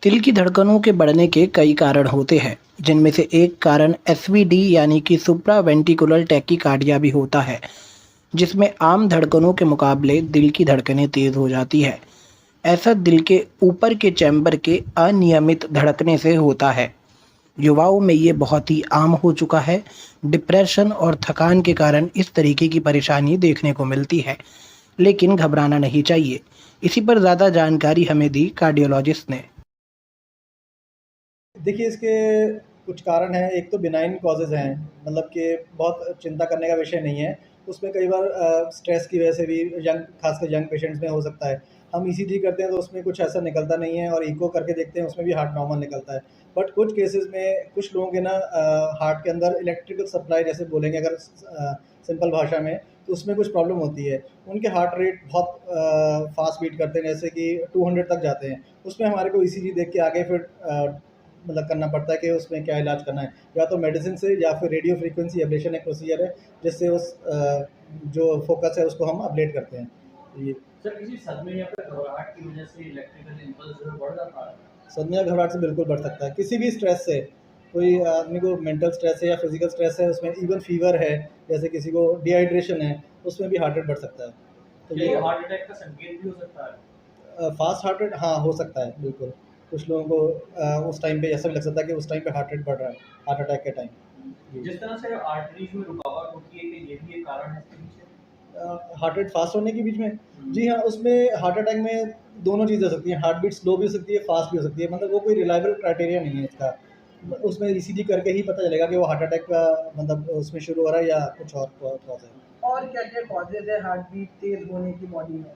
दिल की धड़कनों के बढ़ने के कई कारण होते हैं, जिनमें से एक कारण एसवीडी यानी कि सुप्रावेंट्रिकुलर टैकीकार्डिया भी होता है, जिसमें आम धड़कनों के मुकाबले दिल की धड़कनें तेज हो जाती है। ऐसा दिल के ऊपर के चैम्बर के अनियमित धड़कने से होता है। युवाओं में ये बहुत ही आम हो चुका है। डिप्रेशन और थकान के कारण इस तरीके की परेशानी देखने को मिलती है, लेकिन घबराना नहीं चाहिए। इसी पर ज़्यादा जानकारी हमें दी कार्डियोलॉजिस्ट ने। देखिए, इसके कुछ कारण हैं। एक तो बिनाइन कॉजेज़ हैं, मतलब कि बहुत चिंता करने का विषय नहीं है। उसमें कई बार स्ट्रेस की वजह से भी खासकर यंग पेशेंट्स में हो सकता है। हम ईसीजी करते हैं तो उसमें कुछ ऐसा निकलता नहीं है, और इको करके देखते हैं उसमें भी हार्ट नॉर्मल निकलता है। बट कुछ केसेज़ में कुछ लोगों के ना हार्ट के अंदर इलेक्ट्रिकल सप्लाई जैसे बोलेंगे अगर सिंपल भाषा में, तो उसमें कुछ प्रॉब्लम होती है। उनके हार्ट रेट बहुत फ़ास्ट बीट करते हैं, जैसे कि 200 तक जाते हैं। उसमें हमारे को ईसीजी देख के आगे फिर मतलब करना पड़ता है कि उसमें क्या इलाज करना है, या तो मेडिसिन से या फिर रेडियो फ्रीक्वेंसी एब्लेशन एक प्रोसीजर है, जिससे उस जो फोकस है उसको हम अबलेट करते हैं। ये सर किसी सदमे या फिर घबराहट की वजह से इलेक्ट्रिकल इम्पल्स जो है बढ़ जाता है? सदमे या घबराहट से बिल्कुल बढ़ सकता है, किसी भी स्ट्रेस से। कोई आदमी को मेंटल स्ट्रेस है या फिजिकल स्ट्रेस है, उसमें इवन फीवर है, जैसे किसी को डिहाइड्रेशन है, उसमें भी हार्ट रेट बढ़ सकता है। तो क्या ये ये हार्ट अटैक का संकेत भी हो सकता है? फास्ट हार्ट रेट, हाँ, हो सकता है बिल्कुल। कुछ लोगों को उस टाइम पे ऐसा भी लग सकता है कि उस टाइम पे हार्ट रेट बढ़ रहा है, हार्ट अटैक के टाइम। जी। जिस तरह से आर्टरीज में रुकावट होती है, कि ये भी एक कारण है इसके पीछे? हार्ट रेट फास्ट होने के बीच में, हम्म। जी हाँ, उसमें हार्ट अटैक में दोनों चीज़ें हो सकती हैं। हार्ट बीट स्लो भी हो सकती है, फास्ट भी हो सकती है, मतलब वो कोई रिलायबल क्राइटेरिया नहीं है इसका। उसमें ईसीजी करके ही पता चलेगा कि वो हार्ट अटैक का मतलब उसमें शुरू हो रहा है या कुछ और कॉज है। और क्या-क्या कॉजेज़ है हार्ट बीट तेज़ होने की बॉडी में?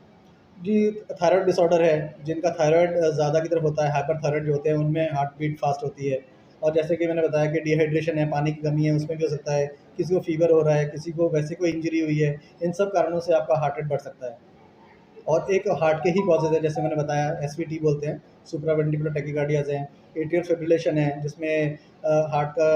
जी, थायराइड डिसऑर्डर है, जिनका थायराइड ज़्यादा की तरफ होता है, हाइपरथायराइड जो होते हैं उनमें हार्ट बीट फास्ट होती है। और जैसे कि मैंने बताया कि डिहाइड्रेशन है, पानी की कमी है, उसमें भी हो सकता है। किसी को फ़ीवर हो रहा है, किसी को वैसे कोई इंजरी हुई है, इन सब कारणों से आपका हार्ट रेट बढ़ सकता है। और एक हार्ट के ही कॉजेज़ हैं, जैसे मैंने बताया एसवीटी बोलते हैं, सुप्रावेंट्रिकुलर टैकीकार्डियाज़ हैं, एट्रियल फिब्रिलेशन है, जिसमें हार्ट का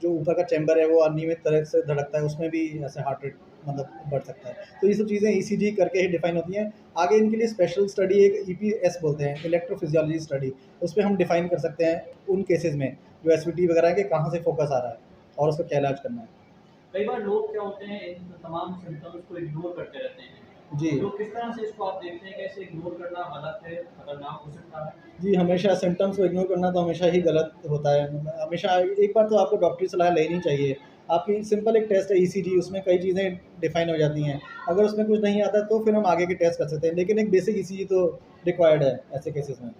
जो ऊपर का चैम्बर है वो अनियमित तरह से धड़कता है, उसमें भी ऐसे हार्ट रेट मतलब बढ़ सकता है। तो ये सब चीज़ें ईसीजी करके ही डिफ़ाइन होती हैं। आगे इनके लिए स्पेशल स्टडी एक ईपीएस बोलते हैं, इलेक्ट्रोफिजियोलॉजी स्टडी, उसमें हम डिफ़ाइन कर सकते हैं उन केसेज़ में जो एसवीटी वगैरह है कि कहाँ से फ़ोकस आ रहा है और उसका क्या इलाज करना है। कई बार लोग क्या होते हैं, इन तमाम सिम्टम्स को इग्नोर करते रहते हैं। जी। तो किस तरह से इसको आप देखते हैं कि इसे इग्नोर करना गलत है, खतरनाक हो सकता है? जी, हमेशा सिम्पटम्स को इग्नोर करना तो हमेशा ही गलत होता है। हमेशा एक बार तो आपको डॉक्टरी सलाह लेनी चाहिए। आपकी सिंपल एक टेस्ट है ईसीजी, उसमें कई चीज़ें डिफ़ाइन हो जाती हैं। अगर उसमें कुछ नहीं आता तो फिर हम आगे के टेस्ट कर सकते हैं, लेकिन एक बेसिक ईसीजी तो रिक्वायर्ड है ऐसे केसेज़ में।